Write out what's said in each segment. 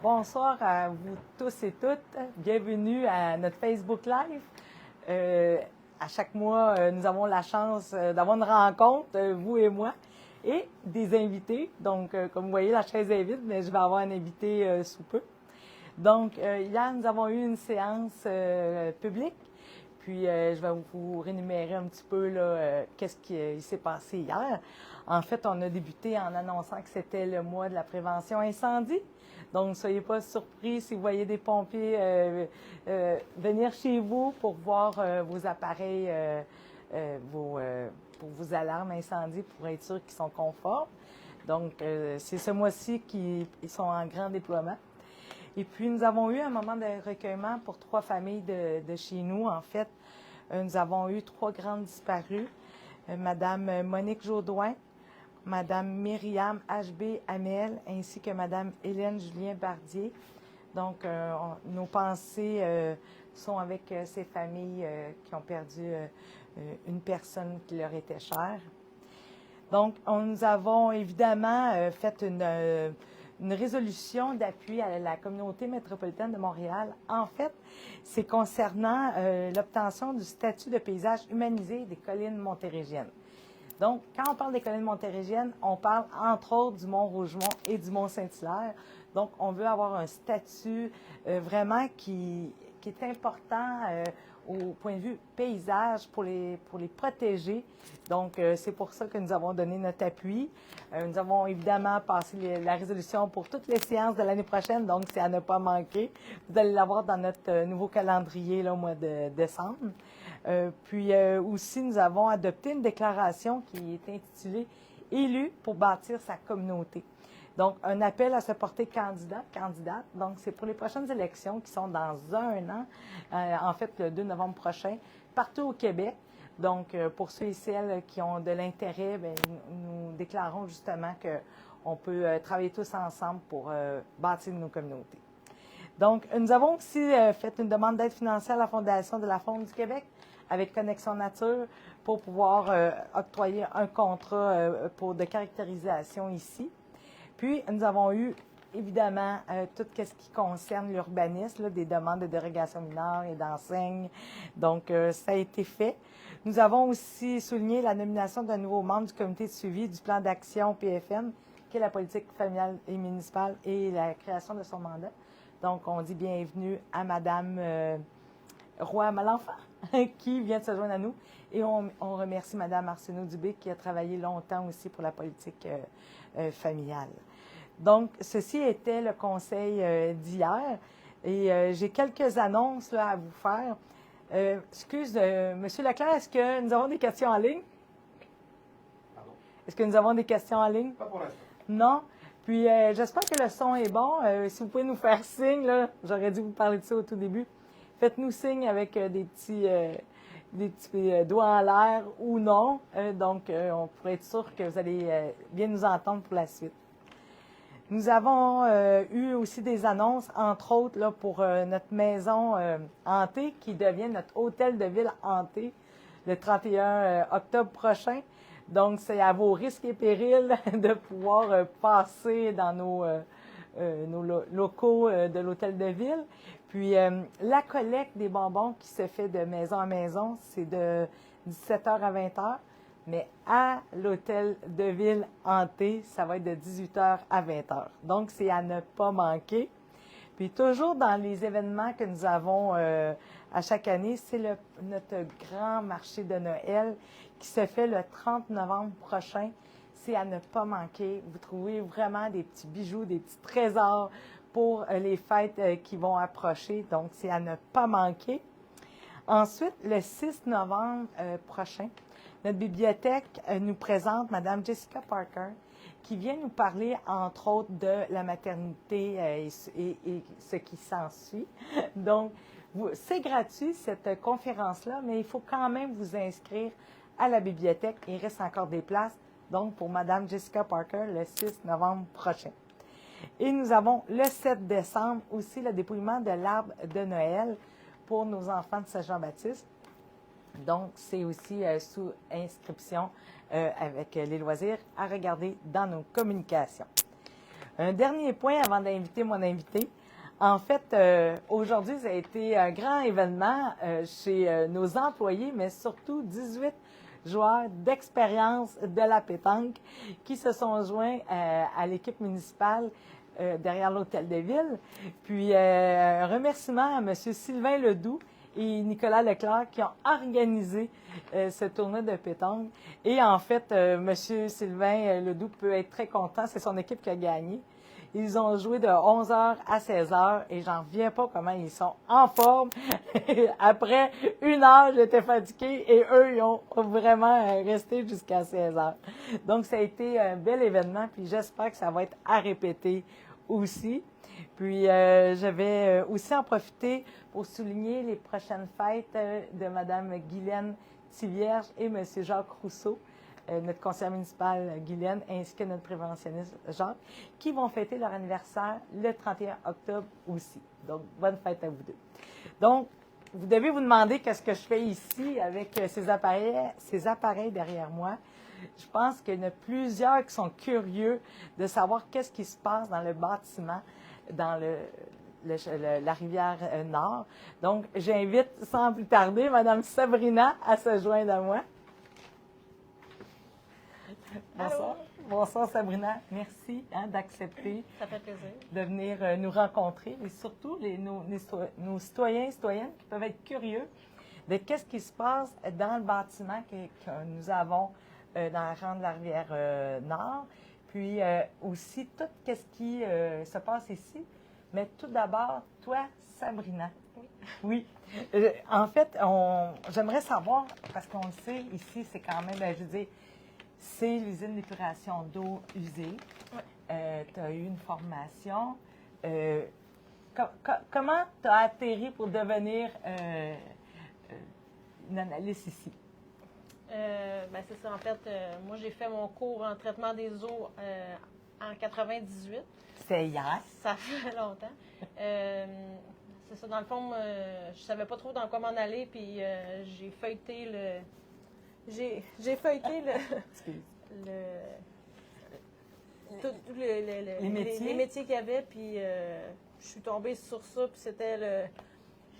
Bonsoir à vous tous et toutes. Bienvenue à notre Facebook Live. À chaque mois, nous avons la chance d'avoir une rencontre, vous et moi, et des invités. Donc, comme vous voyez, la chaise est vide, mais je vais avoir un invité sous peu. Donc, hier, nous avons eu une séance publique. Puis, je vais vous rémunérer un petit peu qu'est-ce qui s'est passé hier. En fait, on a débuté en annonçant que c'était le mois de la prévention incendie. Donc, ne soyez pas surpris si vous voyez des pompiers venir chez vous pour voir vos appareils, pour vos alarmes incendie, pour être sûr qu'ils sont conformes. Donc, c'est ce mois-ci qu'ils sont en grand déploiement. Et puis, nous avons eu un moment de recueillement pour 3 familles de chez nous. En fait, nous avons eu 3 grandes disparues. Madame Monique Jaudoin, Madame Myriam H.B. Hamel, ainsi que Madame Hélène Julien Bardier. Donc, nos pensées sont avec ces familles qui ont perdu une personne qui leur était chère. Donc, nous avons évidemment fait une résolution d'appui à la communauté métropolitaine de Montréal. En fait, c'est concernant l'obtention du statut de paysage humanisé des collines montérégiennes. Donc, quand on parle des collines montérégiennes, on parle entre autres du Mont-Rougemont et du Mont-Saint-Hilaire. Donc, on veut avoir un statut vraiment qui est important au point de vue paysage pour les protéger. Donc, c'est pour ça que nous avons donné notre appui. Nous avons évidemment passé la résolution pour toutes les séances de l'année prochaine, donc c'est à ne pas manquer. Vous allez l'avoir dans notre nouveau calendrier là, au mois de décembre. Puis aussi, nous avons adopté une déclaration qui est intitulée « Élu pour bâtir sa communauté ». Donc, un appel à se porter candidate. Donc, c'est pour les prochaines élections qui sont dans un an, en fait, le 2 novembre prochain, partout au Québec. Donc, pour ceux et celles qui ont de l'intérêt, nous déclarons justement qu'on peut travailler tous ensemble pour bâtir nos communautés. Donc, nous avons aussi fait une demande d'aide financière à la Fondation de la Faune du Québec avec Connexion Nature pour pouvoir octroyer un contrat de caractérisation ici. Puis, nous avons eu, évidemment, tout ce qui concerne l'urbanisme, des demandes de dérogation mineure et d'enseigne. Donc, ça a été fait. Nous avons aussi souligné la nomination d'un nouveau membre du comité de suivi du plan d'action PFM, qui est la politique familiale et municipale, et la création de son mandat. Donc, on dit bienvenue à Madame Roy-Malenfant, qui vient de se joindre à nous. Et on remercie Madame Arsenault Dubé, qui a travaillé longtemps aussi pour la politique familiale. Donc, ceci était le conseil d'hier. Et j'ai quelques annonces là, à vous faire. Monsieur Leclerc, est-ce que nous avons des questions en ligne? Pardon? Est-ce que nous avons des questions en ligne? Pas pour l'instant. Non? Puis, j'espère que le son est bon. Si vous pouvez nous faire signe, là, j'aurais dû vous parler de ça au tout début. Faites-nous signe avec des petits doigts en l'air ou non. Donc, on pourrait être sûr que vous allez bien nous entendre pour la suite. Nous avons eu aussi des annonces, entre autres, là, pour notre maison hantée qui devient notre hôtel de ville hanté le 31 octobre prochain. Donc, c'est à vos risques et périls de pouvoir passer dans nos locaux de l'hôtel de ville. Puis, la collecte des bonbons qui se fait de maison à maison, c'est de 17h à 20h. Mais à l'hôtel de ville hanté, ça va être de 18h à 20h. Donc, c'est à ne pas manquer. Puis, toujours dans les événements que nous avons à chaque année, c'est notre grand marché de Noël qui se fait le 30 novembre prochain. C'est à ne pas manquer. Vous trouvez vraiment des petits bijoux, des petits trésors pour les fêtes qui vont approcher. Donc, c'est à ne pas manquer. Ensuite, le 6 novembre prochain, notre bibliothèque nous présente Mme Jessica Parker, qui vient nous parler, entre autres, de la maternité et ce qui s'ensuit. Donc, c'est gratuit, cette conférence-là, mais il faut quand même vous inscrire à la bibliothèque. Il reste encore des places, donc, pour Mme Jessica Parker, le 6 novembre prochain. Et nous avons le 7 décembre aussi le dépouillement de l'arbre de Noël pour nos enfants de Saint-Jean-Baptiste. Donc, c'est aussi sous inscription avec les loisirs à regarder dans nos communications. Un dernier point avant d'inviter mon invité. En fait, aujourd'hui, ça a été un grand événement chez nos employés, mais surtout 18 joueurs d'expérience de la pétanque qui se sont joints à l'équipe municipale derrière l'Hôtel de Ville. Puis, un remerciement à M. Sylvain Ledoux et Nicolas Leclerc qui ont organisé ce tournoi de pétanque. Et en fait, M. Sylvain Ledoux peut être très content. C'est son équipe qui a gagné. Ils ont joué de 11h à 16h et j'en reviens pas comment ils sont en forme. Après 1 heure, j'étais fatiguée et eux, ils ont vraiment resté jusqu'à 16h. Donc, ça a été un bel événement puis j'espère que ça va être à répéter aussi. Puis, je vais aussi en profiter pour souligner les prochaines fêtes de Mme Guylaine Thivierge et M. Jacques Rousseau, notre conseillère municipale Guylaine, ainsi que notre préventionniste Jacques, qui vont fêter leur anniversaire le 31 octobre aussi. Donc, bonne fête à vous deux. Donc, vous devez vous demander qu'est-ce que je fais ici avec ces appareils derrière moi. Je pense qu'il y en a plusieurs qui sont curieux de savoir qu'est-ce qui se passe dans le bâtiment, dans la rivière Nord. Donc, j'invite sans plus tarder Mme Sabrina à se joindre à moi. Bonsoir. Bonsoir Sabrina. Merci d'accepter Ça fait plaisir de venir nous rencontrer et surtout nos citoyens et citoyennes qui peuvent être curieux de qu'est-ce qui se passe dans le bâtiment que nous avons dans la rang de la rivière Nord. Puis aussi tout ce qui se passe ici. Mais tout d'abord, toi, Sabrina. Oui. En fait, j'aimerais savoir, parce qu'on le sait, ici, c'est quand même, je veux dire, c'est l'usine d'épuration d'eau usée. Oui. Tu as eu une formation. Comment tu as atterri pour devenir une analyste ici? C'est ça. En fait, moi, j'ai fait mon cours en traitement des eaux en 98. C'était hier. Ça fait longtemps. C'est ça. Dans le fond, je savais pas trop dans quoi m'en aller, puis j'ai feuilleté le... J'ai feuilleté les métiers qu'il y avait, puis je suis tombée sur ça, puis c'était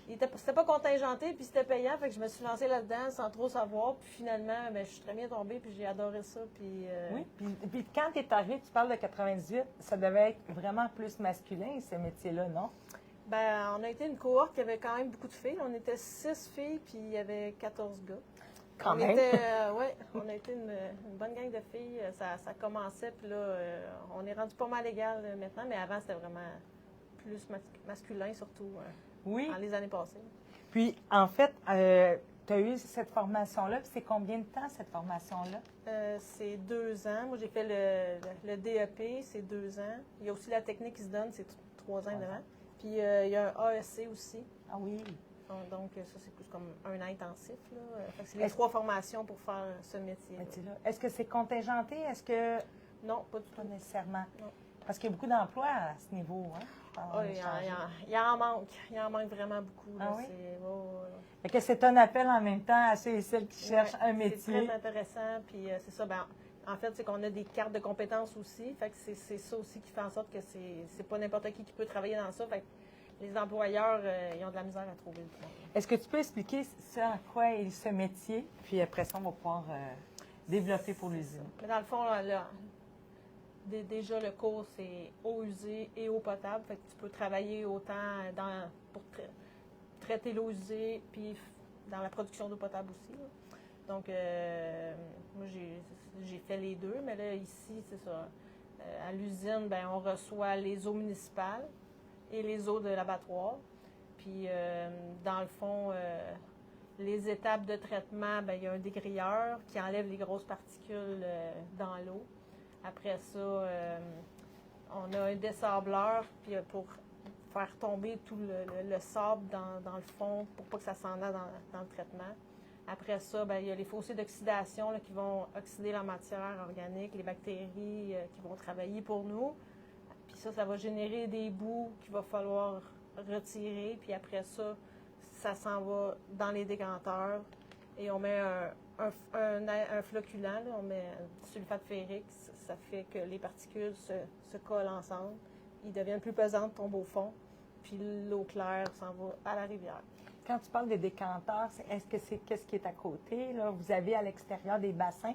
c'était pas contingenté, puis c'était payant, fait que je me suis lancée là-dedans sans trop savoir, puis finalement, je suis très bien tombée, puis j'ai adoré ça, puis... Oui, puis quand tu es arrivée, tu parles de 98, ça devait être vraiment plus masculin, ces métiers-là, non? On a été une cohorte qui avait quand même beaucoup de filles. On était 6 filles, puis il y avait 14 gars. Quand on même. On a été une bonne gang de filles. Ça commençait, puis là, on est rendu pas mal égal maintenant, mais avant, c'était vraiment plus masculin, surtout oui. dans les années passées. Puis, en fait, tu as eu cette formation-là, puis c'est combien de temps, cette formation-là? C'est 2 ans. Moi, j'ai fait le DEP, c'est 2 ans. Il y a aussi la technique qui se donne, c'est 3 ans devant. Puis, il y a un AEC aussi. Ah oui. Donc, ça, c'est plus comme un an intensif. C'est les 3 formations pour faire ce métier. Est-ce que c'est contingenté? Est-ce que... Non, pas du tout. Pas nécessairement. Non. Parce qu'il y a beaucoup d'emplois à ce niveau. Il en manque. Il en manque vraiment beaucoup. Ah là. oui? Fait que c'est un appel en même temps à ceux et celles qui cherchent un métier. C'est très intéressant. Puis c'est ça. En fait, c'est qu'on a des cartes de compétences aussi. Fait que c'est ça aussi qui fait en sorte que c'est pas n'importe qui peut travailler dans ça. Fait que les employeurs, ils ont de la misère à trouver le travail. Est-ce que tu peux expliquer ça en quoi est ce métier? Puis après ça, on va pouvoir développer pour l'usine. Mais dans le fond, là, déjà, le cours, c'est eau usée et eau potable. Fait que tu peux travailler autant pour traiter l'eau usée, puis dans la production d'eau potable aussi. Là. Donc, moi, j'ai fait les deux, mais là, ici, c'est ça. À l'usine, on reçoit les eaux municipales et les eaux de l'abattoir. Puis, dans le fond, les étapes de traitement, il y a un dégrilleur qui enlève les grosses particules dans l'eau. Après ça, on a un dessableur puis pour faire tomber tout le sable dans le fond pour pas que ça s'en aille dans le traitement. Après ça, il y a les fossés d'oxydation qui vont oxyder la matière organique, les bactéries qui vont travailler pour nous. Puis ça va générer des boues qu'il va falloir retirer. Puis après ça, ça s'en va dans les décanteurs et on met un flocculant, là, on met du sulfate ferrique, ça fait que les particules se collent ensemble, ils deviennent plus pesantes, tombent au fond, puis l'eau claire s'en va à la rivière. Quand tu parles des décanteurs, est-ce que c'est qu'est-ce qui est à côté? Là? Vous avez à l'extérieur des bassins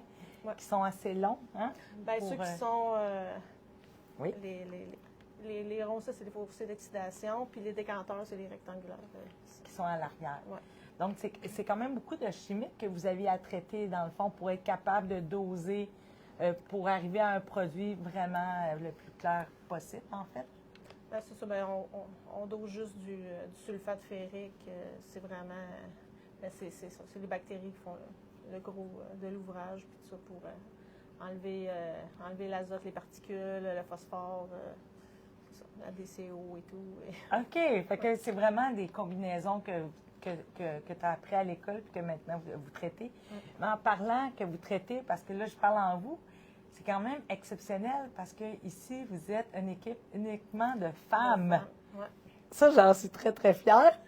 qui sont assez longs. Hein? Bien, ceux qui sont... oui. Les ronds, ça, c'est les fossés d'oxydation, puis les décanteurs, c'est les rectangulaires. Qui sont à l'arrière. Ouais. Donc, c'est quand même beaucoup de chimiques que vous aviez à traiter, dans le fond, pour être capable de doser, pour arriver à un produit vraiment le plus clair possible, en fait. Bien, c'est ça. Bien, on dose juste du sulfate ferrique. C'est vraiment... Bien, c'est ça. C'est les bactéries qui font le gros de l'ouvrage, puis tout ça, pour enlever l'azote, les particules, le phosphore, la DCO et tout. OK. Fait que c'est vraiment des combinaisons que tu as appris à l'école et que maintenant vous traitez. Mais en parlant que vous traitez, parce que là, je parle en vous, c'est quand même exceptionnel parce que ici, vous êtes une équipe uniquement de femmes. Ouais. Ça, j'en suis très, très fière.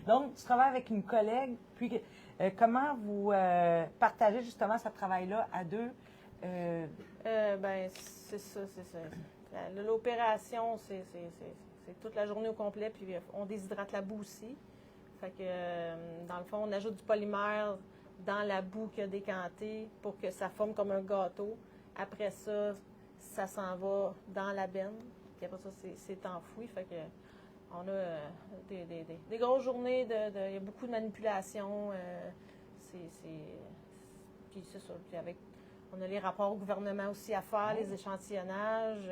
Donc, tu travailles avec une collègue. Puis, comment vous partagez justement ce travail-là à deux? Bien, c'est ça. L'opération, c'est toute la journée au complet, puis on déshydrate la boue aussi. Fait que, dans le fond, on ajoute du polymère dans la boue qui a décanté pour que ça forme comme un gâteau. Après ça, ça s'en va dans la benne. Puis après ça, c'est enfoui. Fait que on a des grosses journées, il y a beaucoup de manipulations. Puis c'est ça. Puis on a les rapports au gouvernement aussi à faire, les échantillonnages.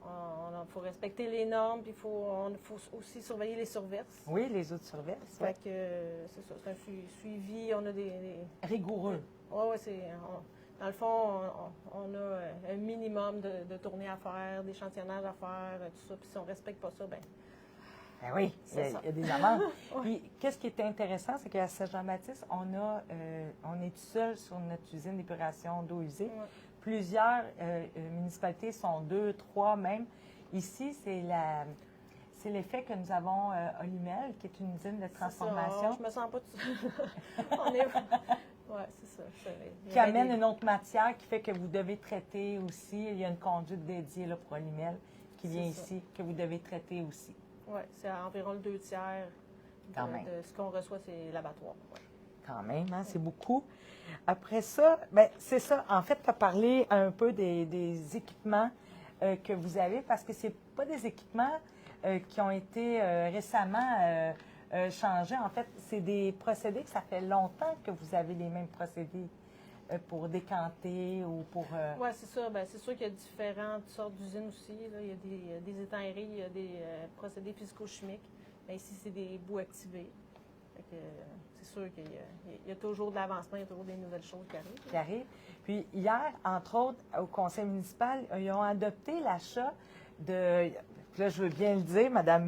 Il faut respecter les normes, puis il faut aussi surveiller les surverses. Oui, les autres surverses. Fait que c'est ça, c'est un suivi, on a des... Rigoureux. Oui, dans le fond, on a un minimum de tournées à faire, d'échantillonnage à faire, tout ça. Puis si on ne respecte pas ça, bien... Ben oui, il y a des amendes. Puis, qu'est-ce qui est intéressant, c'est qu'à Saint-Jean-Baptiste, on est tout seul sur notre usine d'épuration d'eau usée. Ouais. Plusieurs municipalités sont 2, 3 même. Ici, c'est l'effet que nous avons Olimel, qui est une usine de transformation. Je me sens pas tout seul. On est... Oui, c'est ça. Qui amène une autre matière qui fait que vous devez traiter aussi. Il y a une conduite dédiée là, pour Olimel qui vient ici, que vous devez traiter aussi. Oui, c'est environ le 2 tiers de ce qu'on reçoit, c'est l'abattoir. Ouais. Quand même, hein, c'est beaucoup. Après ça, bien, c'est ça. En fait, tu as parlé un peu des équipements que vous avez, parce que ce pas des équipements qui ont été récemment changés. En fait, c'est des procédés que ça fait longtemps que vous avez les mêmes procédés pour décanter ou pour... Oui, c'est ça. Bien, c'est sûr qu'il y a différentes sortes d'usines aussi. Là. Il y a des étanneries, il y a des procédés physico-chimiques. Mais ici, c'est des boues activées. C'est sûr qu'il y a toujours de l'avancement, il y a toujours des nouvelles choses qui arrivent. Puis hier, entre autres, au conseil municipal, ils ont adopté l'achat de... Là, je veux bien le dire, Madame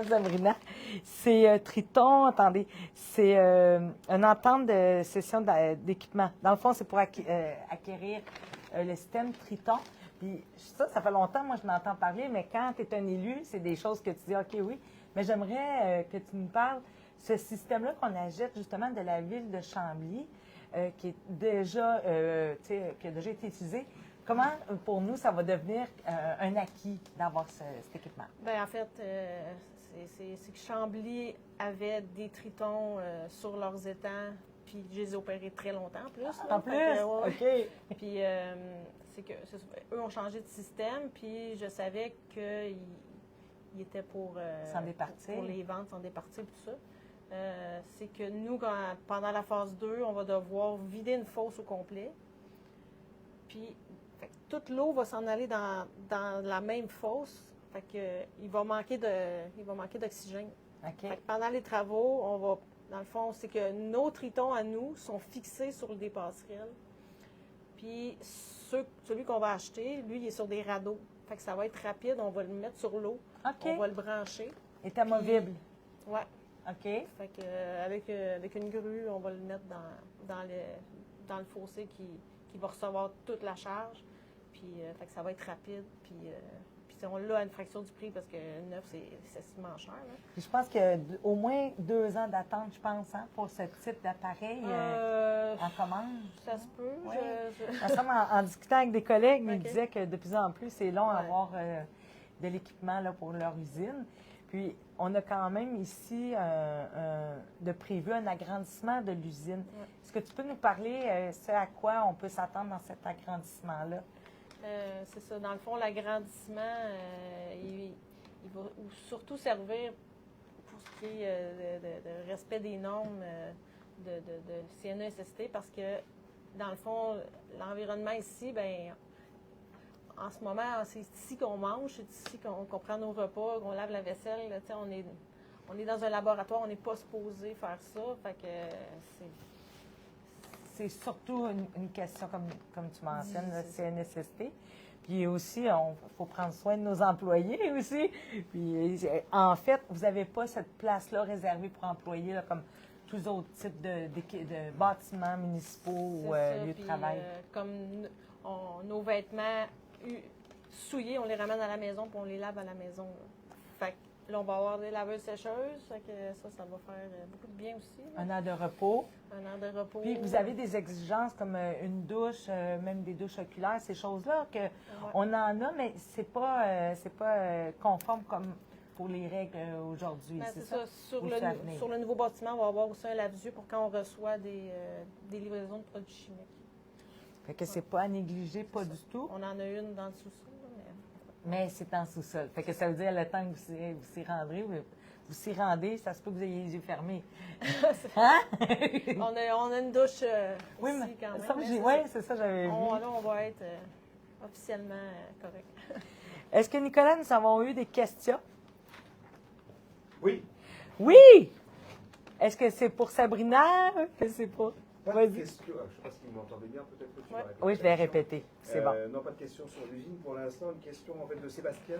Zambrina, c'est Triton, attendez, c'est une entente de cession d'équipement. Dans le fond, c'est pour acquérir le système Triton. Puis ça fait longtemps, moi, je m'entends parler, mais quand tu es un élu, c'est des choses que tu dis, OK, oui. Mais j'aimerais que tu nous parles, ce système-là qu'on achète justement de la ville de Chambly, qui est déjà, qui a déjà été utilisé. Comment, pour nous, ça va devenir un acquis d'avoir cet équipement? Bien, en fait, c'est que Chambly avait des tritons sur leurs étangs, puis je les ai opérés très longtemps en plus. En plus? OK. Puis, eux ont changé de système, puis je savais qu'ils étaient pour les ventes, s'en départir, tout ça. C'est que nous, pendant la phase 2, on va devoir vider une fosse au complet. Puis, toute l'eau va s'en aller dans la même fosse. Fait que, il va manquer d'oxygène. Okay. Fait que pendant les travaux, dans le fond, c'est que nos tritons à nous sont fixés sur des passerelles. Puis, celui qu'on va acheter, lui, il est sur des radeaux. Fait que ça va être rapide. On va le mettre sur l'eau. Okay. On va le brancher. Il est amovible. Oui. OK. Fait que, avec une grue, on va le mettre dans le fossé qui va recevoir toute la charge. Puis, fait que ça va être rapide. Puis on l'a à une fraction du prix parce que neuf, c'est excessivement cher. Là. Puis je pense qu'il y a au moins 2 ans d'attente, je pense, hein, pour ce type d'appareil en commande. Ça se peut. Oui. Ensemble, en discutant avec des collègues, ils me OK. disaient que de plus en plus, c'est long à Ouais. avoir de l'équipement là, pour leur usine. Puis, on a quand même ici de prévu un agrandissement de l'usine. Ouais. Est-ce que tu peux nous parler ce à quoi on peut s'attendre dans cet agrandissement-là? C'est ça. Dans le fond, l'agrandissement, il va surtout servir pour ce qui est de respect des normes de CNESST parce que, dans le fond, l'environnement ici, bien, en ce moment, c'est ici qu'on mange, c'est ici qu'on prend nos repas, qu'on lave la vaisselle. Là, on est dans un laboratoire, on n'est pas supposé faire ça. Fait que C'est surtout une question, comme tu mentionnes, le C'est ça. CNSST. Puis aussi, il faut prendre soin de nos employés aussi. Puis, en fait, vous n'avez pas cette place-là réservée pour employés, là, comme tous autres types de bâtiments municipaux ou ça. lieux de Puis, travail. comme nos vêtements souillés, on les ramène à la maison puis on les lave à la maison. Là. Fait que là, on va avoir des laveuses sécheuses. Fait que ça va faire beaucoup de bien aussi. Là. Un an de repos. Un an de repos. Puis vous avez des exigences comme une douche, même des douches oculaires, ces choses-là, que on en a, mais c'est pas conforme comme pour les règles aujourd'hui. Ben, c'est c'est ça. Sur Ou ça venait. le nouveau bâtiment, on va avoir aussi un lave-yeux pour quand on reçoit des livraisons de produits chimiques. Fait que c'est pas à négliger, pas du tout. On en a une dans le sous-sol. Mais c'est en sous-sol. Fait que ça veut dire le temps que vous s'y rendrez, vous s'y rendez, ça se peut que vous ayez les yeux fermés. Hein? On a une douche Oui, ici mais quand même. ça, oui, c'est ça, j'avais vu. Là, on va être officiellement correct. Est-ce que, Nicolas, nous avons eu des questions? Oui. Oui! Est-ce que c'est pour Sabrina? Que c'est pas? Pas de Vas-y. question. Je ne sais pas si vous m'entendez bien, peut-être que tu vas répéter. Oui, je vais répéter. C'est bon. Non, pas de question sur l'usine pour l'instant. Une question en fait de Sébastien.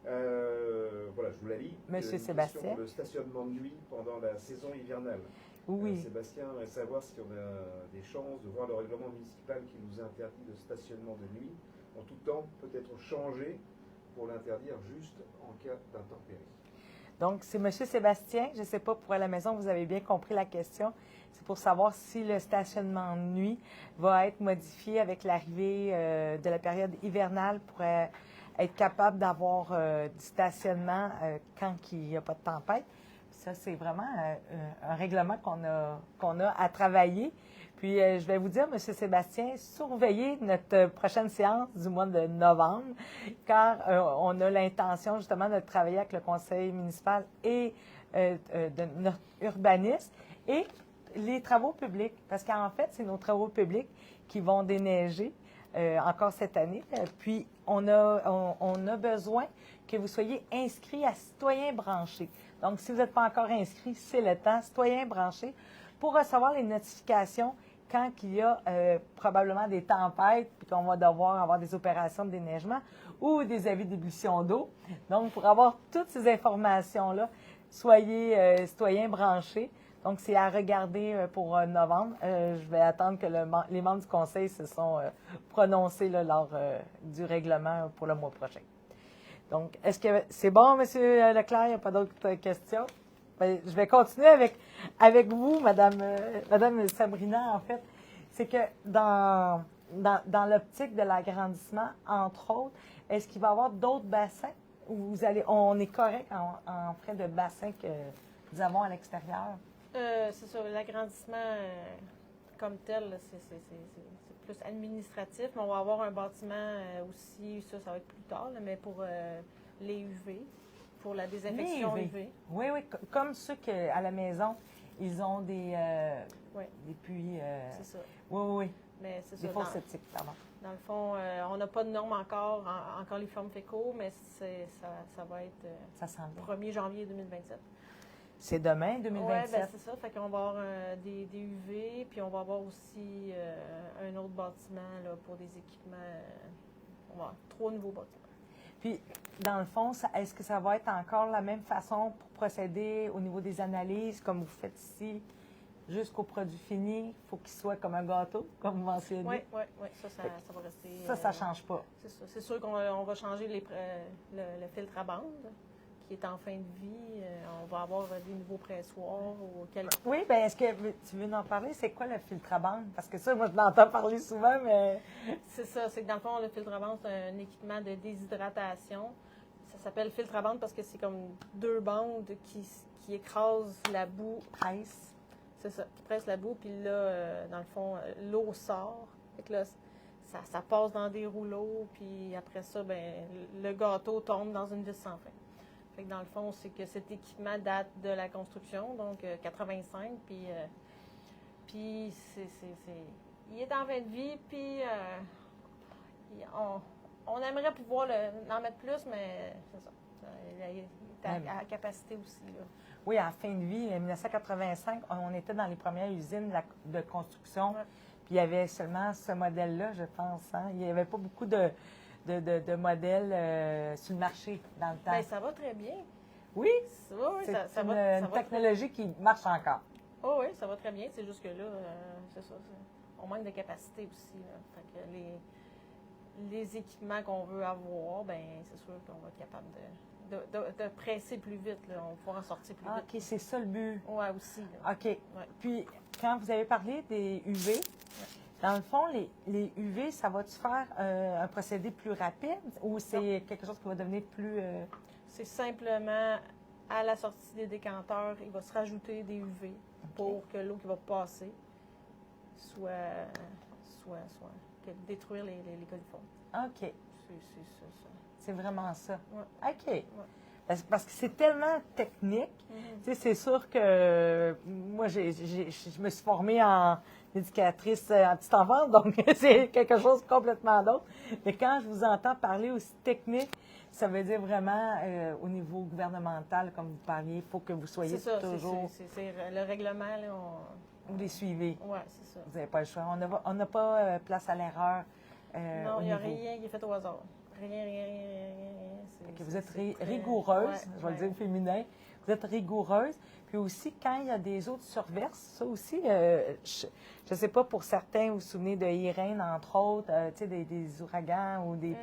Voilà, je vous la lis. Monsieur Une Sébastien. question pour le stationnement de nuit pendant la saison hivernale. Oui. Sébastien aimerait savoir si on a des chances de voir le règlement municipal qui nous interdit le stationnement de nuit en tout temps peut-être changé pour l'interdire juste en cas d'intempérie. Donc, c'est M. Sébastien. Je ne sais pas, pour à la maison, vous avez bien compris la question. C'est pour savoir si le stationnement de nuit va être modifié avec l'arrivée de la période hivernale pour être capable d'avoir du stationnement quand il n'y a pas de tempête. Ça, c'est vraiment un règlement qu'on a à travailler. Puis, je vais vous dire, M. Sébastien, surveillez notre prochaine séance du mois de novembre, car on a l'intention justement de travailler avec le conseil municipal et de notre urbaniste et les travaux publics, parce qu'en fait, c'est nos travaux publics qui vont déneiger encore cette année. Puis, on a besoin que vous soyez inscrits à Citoyens branchés. Donc, si vous n'êtes pas encore inscrit, c'est le temps, Citoyens branchés, pour recevoir les notifications quand il y a probablement des tempêtes, puis qu'on va devoir avoir des opérations de déneigement ou des avis d'ébullition d'eau. Donc, pour avoir toutes ces informations-là, soyez citoyens branchés. Donc, c'est à regarder pour novembre. Je vais attendre que les membres du conseil se sont prononcés là, lors du règlement pour le mois prochain. Donc, est-ce que c'est bon, M. Leclerc? Il n'y a pas d'autres questions? Bien, je vais continuer avec vous, Madame Sabrina, en fait. C'est que dans l'optique de l'agrandissement, entre autres, est-ce qu'il va y avoir d'autres bassins ou on est correct en frais de bassin que nous avons à l'extérieur? C'est ça, l'agrandissement comme tel, c'est plus administratif, mais on va avoir un bâtiment aussi, ça va être plus tard, là, mais pour les UV, pour la désinfection UV. Oui, comme ceux qu'à la maison, ils ont des puits. C'est ça. Oui. Mais c'est des ça. fosses septiques, pardon. Dans le fond, on n'a pas de normes encore en coliformes fécaux, mais ça va être Ça sent bien. 1er janvier 2027. C'est demain, 2027? Oui, bien c'est ça. Fait qu'on va avoir des UV, puis on va avoir aussi un autre bâtiment là, pour des équipements. On va avoir 3 nouveaux bâtiments. Puis, dans le fond, est-ce que ça va être encore la même façon pour procéder au niveau des analyses, comme vous faites ici? jusqu'au produit fini, il faut qu'il soit comme un gâteau, comme vous mentionnez. Oui. Ça va rester. Ça ne change pas. C'est ça. C'est sûr qu'on va changer le filtre à bande qui est en fin de vie. On va avoir des nouveaux pressoirs. Oui, bien, est-ce que tu veux en parler? C'est quoi le filtre à bande? Parce que ça, moi, je l'entends parler souvent, mais... C'est ça. C'est que dans le fond, le filtre à bande, c'est un équipement de déshydratation. Ça s'appelle filtre à bande parce que c'est comme 2 bandes qui écrasent la boue. Presse. C'est ça, qui presse la boue. Puis là, dans le fond, l'eau sort. Fait que là, ça passe dans des rouleaux. Puis après ça, ben le gâteau tombe dans une vis sans fin. Fait que dans le fond, c'est que cet équipement date de la construction, donc 85. Puis il est en fin de vie. Puis on aimerait pouvoir en mettre plus, mais c'est ça. Il est à capacité aussi. Là. Oui, en fin de vie, en 1985, on était dans les premières usines de construction. Ouais. Puis il y avait seulement ce modèle-là, je pense. Hein? Il n'y avait pas beaucoup de modèles sur le marché dans le temps. Bien, ça va très bien. Oui? Oui, c'est une technologie qui marche encore. Oh, oui, ça va très bien. C'est juste que là, c'est ça. On manque de capacité aussi. Là. Fait que les équipements qu'on veut avoir, ben c'est sûr qu'on va être capable de presser plus vite. Là. On va pouvoir en sortir plus vite. OK, c'est ça le but. Oui, aussi. Là. OK. Ouais. Puis, quand vous avez parlé des UV, dans le fond, les UV, ça va-tu faire un procédé plus rapide ou c'est quelque chose qui va devenir plus... C'est simplement, à la sortie des décanteurs, il va se rajouter des UV pour que l'eau qui va passer soit détruire les coliformes. OK. C'est ça. C'est vraiment ça. Ouais. OK. Ouais. Parce que c'est tellement technique. Tu sais, c'est sûr que moi, je me suis formée en éducatrice en petite enfance, donc c'est quelque chose de complètement d'autre. Mais quand je vous entends parler aussi technique, ça veut dire vraiment au niveau gouvernemental, comme vous parliez, il faut que vous soyez toujours... C'est le règlement, là, Vous les suivez. Oui, c'est ça. Vous n'avez pas le choix. On n'a pas place à l'erreur. Non, il n'y a rien qui est fait au hasard. Rien. Vous êtes rigoureuse, ouais, je vais le dire féminin. Vous êtes rigoureuse. Puis aussi, quand il y a des eaux de surverse, ça aussi, je ne sais pas, pour certains, vous vous souvenez de Irène, entre autres, tu sais, des ouragans ou des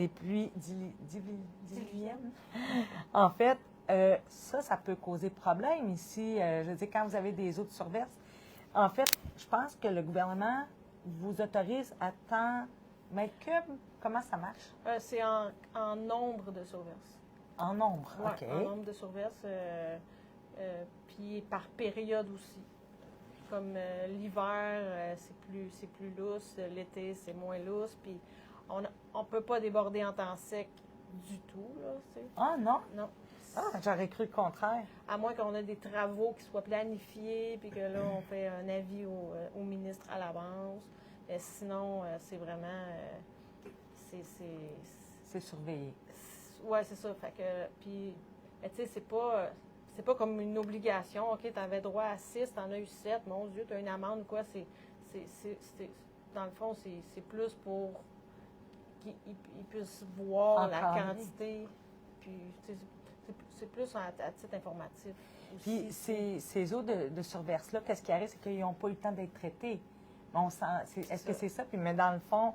pluies diluviennes. En fait, ça peut causer problème ici. Je veux dire, quand vous avez des eaux de surverse, en fait, je pense que le gouvernement vous autorise à tant mètres cubes. Comment ça marche? C'est en nombre de surverses. En nombre, ouais, OK. En nombre de surverses, puis par période aussi. Comme l'hiver, c'est plus lousse, l'été, c'est moins lousse, puis on ne peut pas déborder en temps sec du tout, là, tu sais. Ah, non? Non. Ah, j'aurais cru le contraire. À moins qu'on ait des travaux qui soient planifiés, puis que là, on fait un avis au ministre à l'avance. Mais sinon, c'est vraiment... C'est surveillé. Oui, c'est ça. Fait que, puis, tu sais, c'est pas comme une obligation. OK, tu avais droit à 6, tu en as eu 7. Mon Dieu, tu as une amende ou quoi. Dans le fond, c'est plus pour qu'ils puissent voir la quantité. Puis, c'est plus à titre informatif. Puis, ces eaux de surverse-là, qu'est-ce qui arrive? C'est qu'ils n'ont pas eu le temps d'être traités. Est-ce que c'est ça? Puis, mais dans le fond,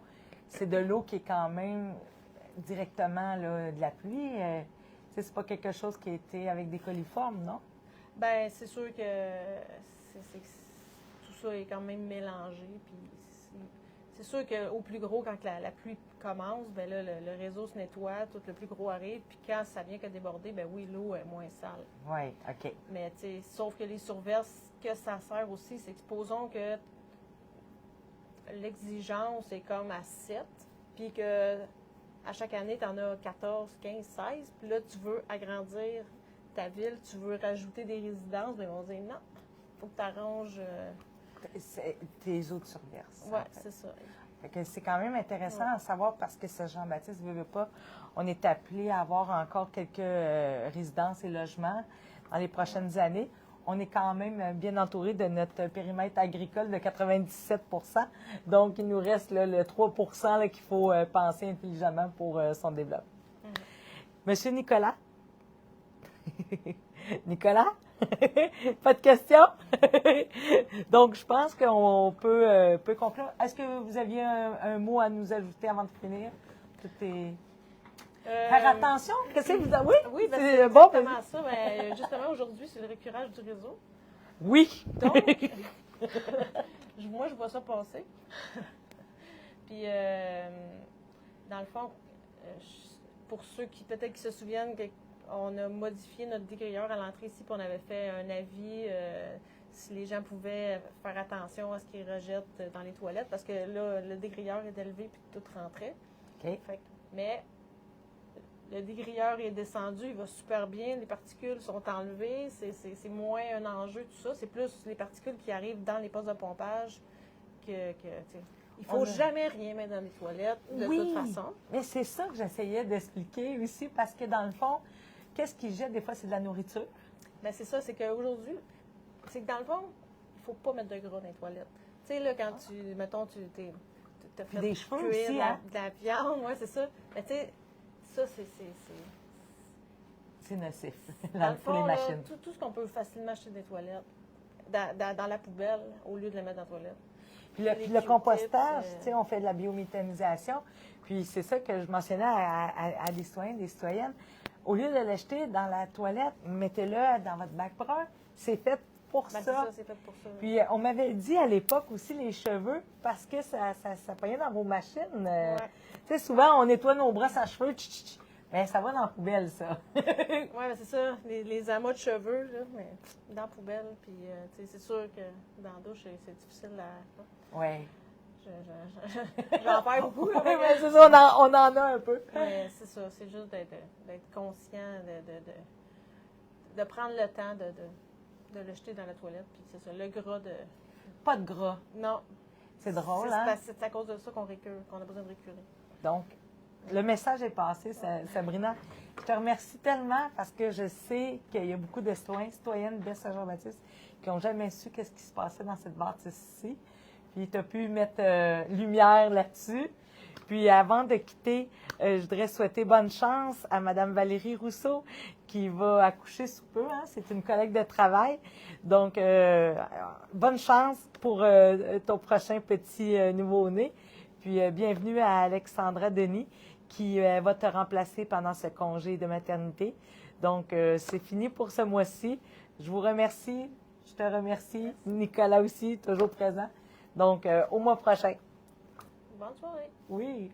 c'est de l'eau qui est quand même directement là, de la pluie. C'est pas quelque chose qui a été avec des coliformes, non? Bien, c'est sûr que tout ça est quand même mélangé. Puis c'est sûr qu'au plus gros, quand la pluie commence, bien là, le réseau se nettoie, tout le plus gros arrive. Puis quand ça vient que déborder, bien oui, l'eau est moins sale. Oui, OK. Mais tu sais, sauf que les surverses, que ça sert aussi, c'est que supposons que l'exigence est comme à 7, puis que à chaque année, tu en as 14, 15, 16, puis là, tu veux agrandir ta ville, tu veux rajouter des résidences, bien, ils vont dire non, il faut que tu arranges... Tes eaux de surverse. Oui, c'est ça. Fait que c'est quand même intéressant à savoir parce que ce Jean-Baptiste ne veut pas. On est appelé à avoir encore quelques résidences et logements dans les prochaines années. On est quand même bien entouré de notre périmètre agricole de 97 %. Donc, il nous reste là, le 3 % qu'il faut penser intelligemment pour son développement. Monsieur Nicolas? Nicolas? Pas de questions? Donc, je pense qu'on peut conclure. Est-ce que vous aviez un mot à nous ajouter avant de finir? Tout est... Faire attention? Qu'est-ce que vous avez? Oui, Oui, ben, c'est c'est bon. exactement ça. Ben, justement, aujourd'hui, c'est le récurage du réseau. Oui. Donc, moi, je vois ça passer. Puis, dans le fond, pour ceux qui peut-être qui se souviennent, on a modifié notre dégrilleur à l'entrée ici, puis on avait fait un avis si les gens pouvaient faire attention à ce qu'ils rejettent dans les toilettes, parce que là, le dégrilleur est élevé puis tout rentrait. OK. Mais le dégrilleur est descendu, il va super bien, les particules sont enlevées, c'est moins un enjeu, tout ça. C'est plus les particules qui arrivent dans les postes de pompage que tu sais. Il ne faut jamais rien mettre dans les toilettes, de toute façon. Mais c'est ça que j'essayais d'expliquer aussi, parce que dans le fond, qu'est-ce qu'ils jettent des fois, c'est de la nourriture. Bien, c'est ça, c'est qu'aujourd'hui, c'est que dans le fond, il ne faut pas mettre de gras dans les toilettes. Tu sais, là, quand mettons, tu as fait des cheveux cuire aussi, de la viande, oui, c'est ça. Mais tu sais, ça, c'est nocif dans le pour fond, les là, machines. tout ce qu'on peut facilement acheter des toilettes, dans la poubelle, au lieu de le mettre dans la toilette. Puis les le compostage, Q-tips, tu sais, on fait de la biométhanisation. Puis c'est ça que je mentionnais à des citoyens, des citoyennes. Au lieu de l'acheter dans la toilette, mettez-le dans votre bac brun. C'est fait pour Ben, c'est ça. ça, c'est fait pour ça. Puis on m'avait dit à l'époque aussi les cheveux, parce que ça pognait dans vos machines. Ouais. Tu sais, souvent, on nettoie nos brosses à cheveux, mais ça va dans la poubelle, ça. Oui, ben c'est ça, les amas de cheveux, là, mais dans la poubelle. Puis, tu sais, c'est sûr que dans la douche, c'est difficile à... Oui. J'en perds beaucoup. Là, Oui, mais c'est ça, on en a un peu. mais c'est ça, c'est juste d'être conscient, de prendre le temps de le jeter dans la toilette. Puis c'est ça, le gras de... Pas de gras. Non. C'est drôle, hein? C'est à cause de ça qu'on a besoin de récurer. Donc, le message est passé, Sabrina. Je te remercie tellement parce que je sais qu'il y a beaucoup de citoyennes de Saint-Jean-Baptiste qui n'ont jamais su qu'est-ce qui se passait dans cette bâtisse-ci. Puis, tu as pu mettre lumière là-dessus. Puis, avant de quitter, je voudrais souhaiter bonne chance à Mme Valérie Rousseau qui va accoucher sous peu. Hein? C'est une collègue de travail. Donc, bonne chance pour ton prochain petit nouveau-né. Puis, bienvenue à Alexandra Denis qui va te remplacer pendant ce congé de maternité. Donc, c'est fini pour ce mois-ci. Je vous remercie. Je te remercie. Nicolas aussi, toujours présent. Donc, au mois prochain. Bonne soirée. Oui.